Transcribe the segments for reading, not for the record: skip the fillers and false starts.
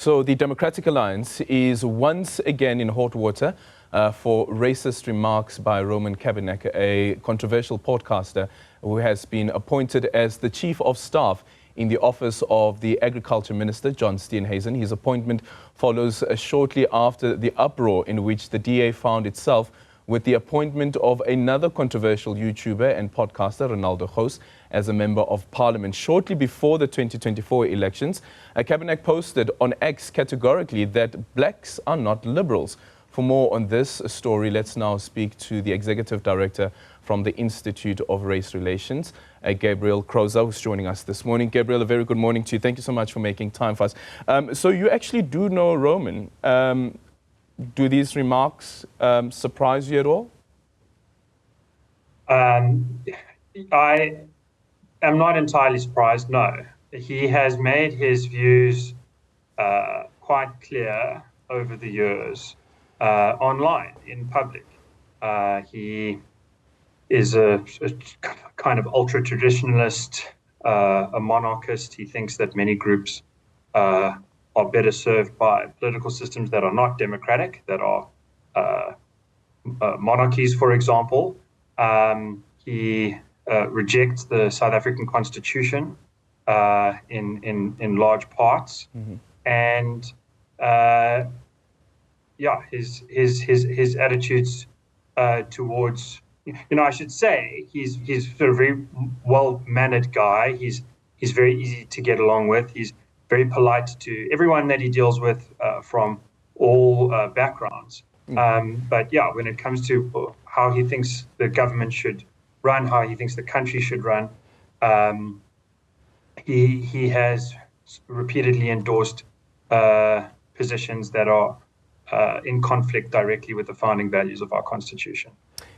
So the Democratic Alliance is once again in hot water for racist remarks by Roman Cabanac, a controversial podcaster who has been appointed as the Chief of Staff in the office of the Agriculture Minister John Steenhuisen. His appointment follows shortly after the uproar in which the DA found itself with the appointment of another controversial YouTuber and podcaster, Renaldo Gouws, as a member of parliament. Shortly before the 2024 elections, Cabanac posted on X categorically that blacks are not liberals. For more on this story, let's now speak to the Executive Director from the Institute of Race Relations, Gabriel Crous, who's joining us this morning. Gabriel, a very good morning to you. Thank you so much for making time for us. So you actually do know Roman. Do these remarks surprise you at all? I am not entirely surprised, no. He has made his views quite clear over the years online, in public. He is a kind of ultra-traditionalist, a monarchist. He thinks that many groups are better served by political systems that are not democratic, that are monarchies, for example. He rejects the South African Constitution in large parts, and his attitudes towards, I should say, he's a very well-mannered guy. He's very easy to get along with. He's very polite to everyone that he deals with from all backgrounds. But yeah, when it comes to how he thinks the government should run, how he thinks the country should run, he has repeatedly endorsed positions that are in conflict directly with the founding values of our Constitution.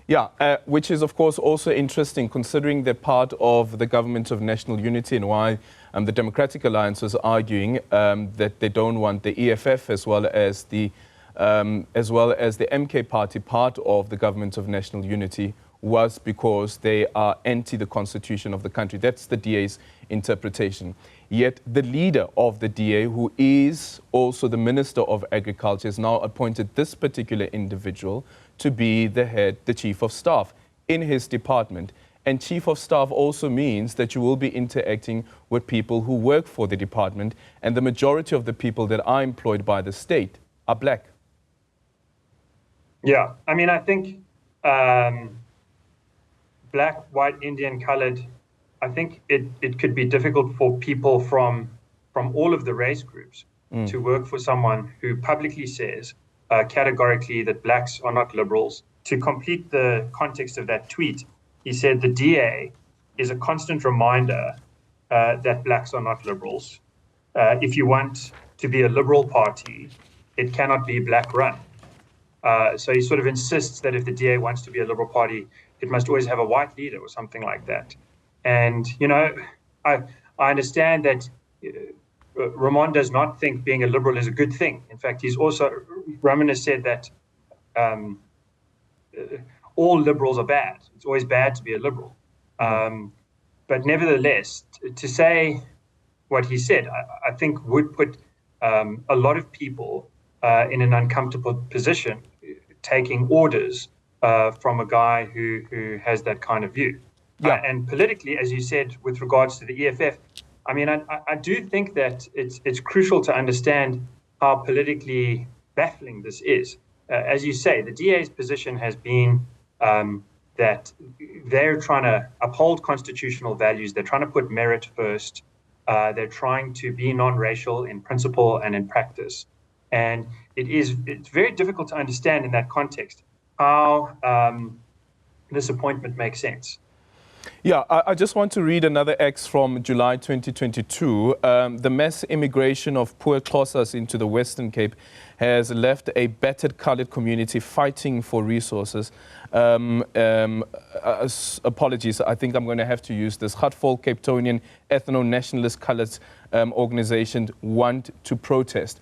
Yeah, which is, of course, also interesting considering they're part of the Government of National Unity, and why the Democratic Alliance was arguing that they don't want the EFF as well as the MK Party part of the Government of National Unity, was because they are anti the Constitution of the country. That's the DA's interpretation. Yet the leader of the DA, who is also the Minister of Agriculture, has now appointed this particular individual to be the Chief of Staff in his department. And Chief of Staff also means that you will be interacting with people who work for the department, and the majority of the people that are employed by the state are black. Yeah, I mean, I think black, white, Indian, colored, I think it could be difficult for people from all of the race groups to work for someone who publicly says categorically that blacks are not liberals. To complete the context of that tweet, he said the DA is a constant reminder that blacks are not liberals. If you want to be a liberal party, it cannot be black run. So he sort of insists that if the DA wants to be a liberal party, it must always have a white leader or something like that. And, I understand that Roman does not think being a liberal is a good thing. In fact, Roman has said that all liberals are bad. It's always bad to be a liberal. But nevertheless, to say what he said, I think would put a lot of people in an uncomfortable position, taking orders from a guy who has that kind of view. Yeah. And politically, as you said, with regards to the EFF, I mean, I do think that it's crucial to understand how politically baffling this is. As you say, the DA's position has been that they're trying to uphold constitutional values. They're trying to put merit first. They're trying to be non-racial in principle and in practice. And it's very difficult to understand in that context how this appointment makes sense. Yeah, I just want to read another X from July 2022. The mass immigration of poor Xhosas into the Western Cape has left a battered coloured community fighting for resources. Apologies, I think I'm going to have to use this. Hutful Capetonian ethno-nationalist coloured organization want to protest.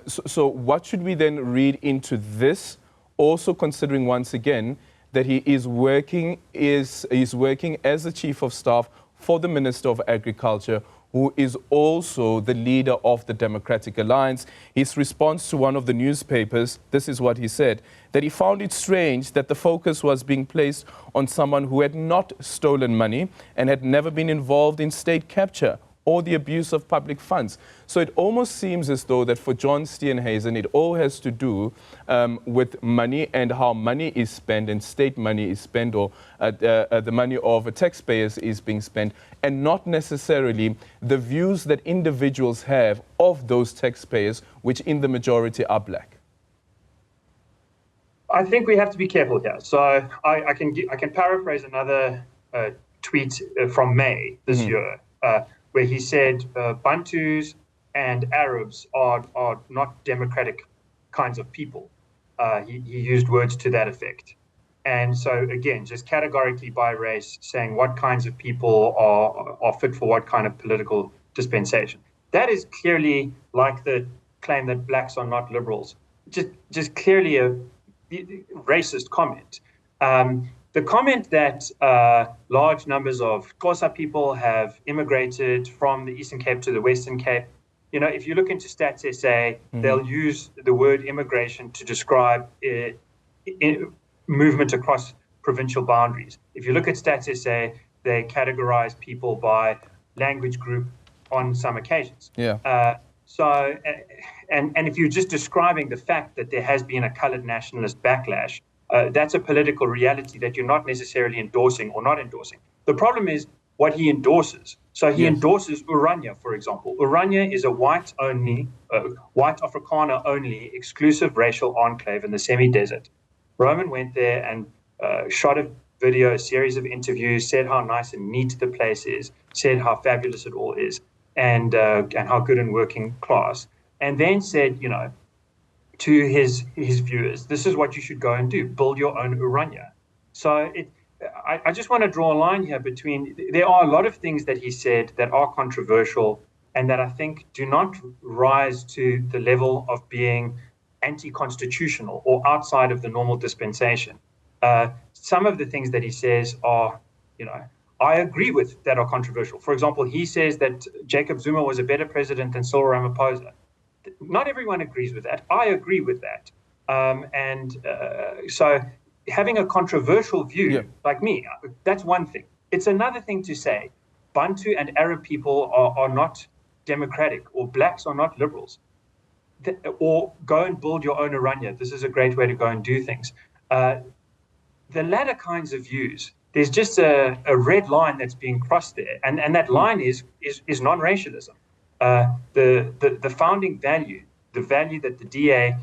So what should we then read into this? Also considering once again that he is working as the Chief of Staff for the Minister of Agriculture, who is also the leader of the Democratic Alliance. His response to one of the newspapers, this is what he said, that he found it strange that the focus was being placed on someone who had not stolen money and had never been involved in state capture or the abuse of public funds. So it almost seems as though that for John Steenhuisen, it all has to do with money and how money is spent and state money is spent, or the money of taxpayers is being spent, and not necessarily the views that individuals have of those taxpayers, which in the majority are black. I think we have to be careful here. So I can paraphrase another tweet from May this year, where he said Bantus and Arabs are not democratic kinds of people. He used words to that effect. And so, again, just categorically by race, saying what kinds of people are fit for what kind of political dispensation. That is clearly like the claim that blacks are not liberals. Just clearly a racist comment. The comment that large numbers of Xhosa people have immigrated from the Eastern Cape to the Western Cape, if you look into Stats SA, they'll use the word immigration to describe movement across provincial boundaries. If you look at Stats SA, they categorize people by language group on some occasions. Yeah. So, if you're just describing the fact that there has been a colored nationalist backlash, that's a political reality that you're not necessarily endorsing or not endorsing. The problem is what he endorses. So he endorses Urania, for example. Urania is a white Afrikaner-only exclusive racial enclave in the semi-desert. Roman went there and shot a video, a series of interviews, said how nice and neat the place is, said how fabulous it all is, and how good and working class, and then said, to his viewers, this is what you should go and do, build your own Urania. So I just want to draw a line here between, there are a lot of things that he said that are controversial and that I think do not rise to the level of being anti-constitutional or outside of the normal dispensation. Some of the things that he says are, I agree with that are controversial. For example, he says that Jacob Zuma was a better president than Cyril Ramaphosa. Not everyone agrees with that. I agree with that. So having a controversial view, like me, that's one thing. It's another thing to say Bantu and Arab people are not democratic, or blacks are not liberals, or go and build your own Urania. This is a great way to go and do things. The latter kinds of views, there's just a red line that's being crossed there, and that line is non-racialism. The founding value, the value that the DA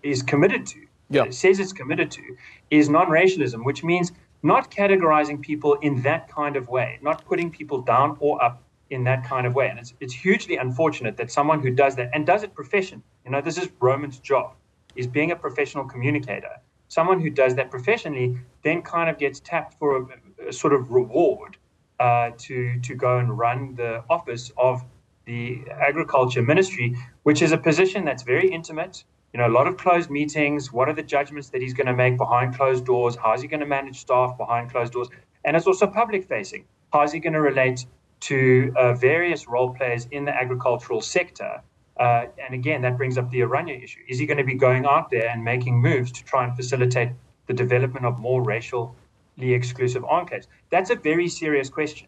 is committed to, says it's committed to, is non-racialism, which means not categorizing people in that kind of way, not putting people down or up in that kind of way. And it's hugely unfortunate that someone who does that, and does it professionally, this is Roman's job, is being a professional communicator. Someone who does that professionally then kind of gets tapped for a sort of reward to go and run the office of the Agriculture Ministry, which is a position that's very intimate. A lot of closed meetings. What are the judgments that he's going to make behind closed doors? How is he going to manage staff behind closed doors? And it's also public facing. How is he going to relate to various role players in the agricultural sector? And again, that brings up the Urania issue. Is he going to be going out there and making moves to try and facilitate the development of more racially exclusive enclaves? That's a very serious question.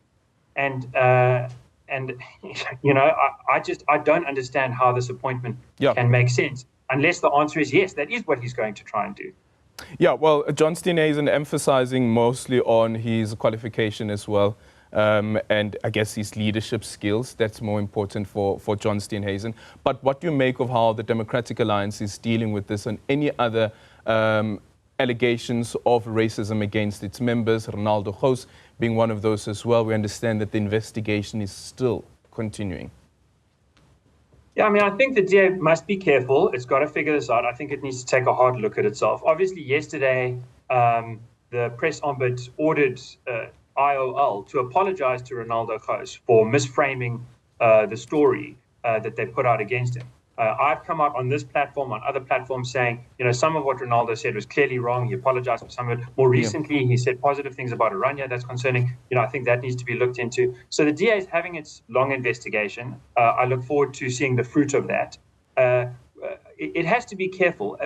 And I don't understand how this appointment can make sense, unless the answer is yes, that is what he's going to try and do. Yeah, well, John Steenhuisen emphasizing mostly on his qualification as well. And I guess his leadership skills, that's more important for John Steenhuisen. But what do you make of how the Democratic Alliance is dealing with this and any other allegations of racism against its members, Renaldo Gouws being one of those as well? We understand that the investigation is still continuing. Yeah, I think the DA must be careful. It's got to figure this out. I think it needs to take a hard look at itself. Obviously, yesterday, the press ombudsman ordered IOL to apologize to Renaldo Gouws for misframing the story that they put out against him. I've come out on this platform, on other platforms, saying, some of what Renaldo said was clearly wrong. He apologized for some of it. More recently, he said positive things about Oranje. That's concerning. I think that needs to be looked into. So the DA is having its long investigation. I look forward to seeing the fruit of that. It has to be careful,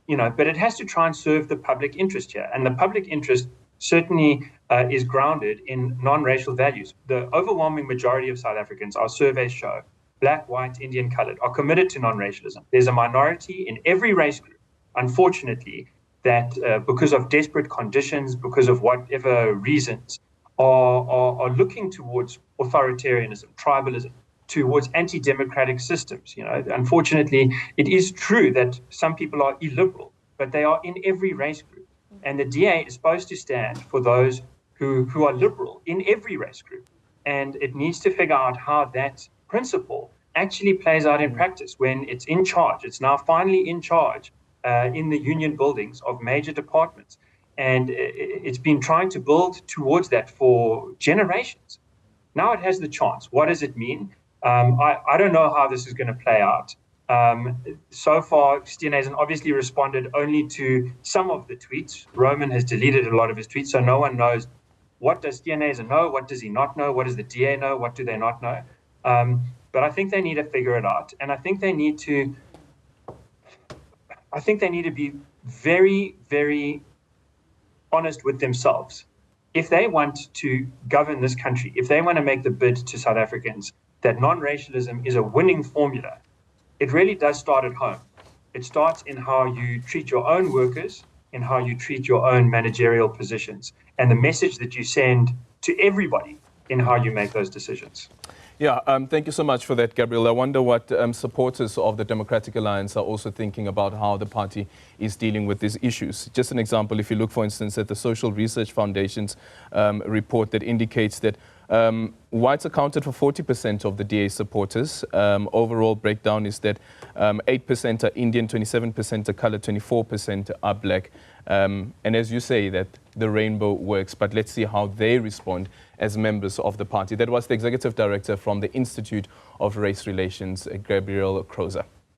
but it has to try and serve the public interest here. And the public interest certainly is grounded in non-racial values. The overwhelming majority of South Africans, our surveys show, Black, white, Indian, colored, are committed to non-racialism. There's a minority in every race group, unfortunately, that because of desperate conditions, because of whatever reasons, are looking towards authoritarianism, tribalism, towards anti-democratic systems. Unfortunately, it is true that some people are illiberal, but they are in every race group. And the DA is supposed to stand for those who are liberal in every race group. And it needs to figure out how that principle actually plays out in practice when it's in charge. It's now finally in charge in the union buildings of major departments. And it's been trying to build towards that for generations. Now it has the chance. What does it mean? I don't know how this is going to play out. So far, Steenhuisen obviously responded only to some of the tweets. Roman has deleted a lot of his tweets, so no one knows what does Steenhuisen know, what does he not know, what does the DA know, what do they not know. But I think they need to figure it out, and I think they need to be very, very honest with themselves. If they want to govern this country, if they want to make the bid to South Africans that non-racialism is a winning formula, it really does start at home. It starts in how you treat your own workers, in how you treat your own managerial positions, and the message that you send to everybody in how you make those decisions. Yeah, thank you so much for that, Gabriel. I wonder what supporters of the Democratic Alliance are also thinking about how the party is dealing with these issues. Just an example, if you look, for instance, at the Social Research Foundation's report that indicates that whites accounted for 40% of the DA supporters. Overall breakdown is that 8% are Indian, 27% are colored, 24% are black. And as you say, that the rainbow works, but let's see how they respond as members of the party. That was the executive director from the Institute of Race Relations, Gabriel Crous.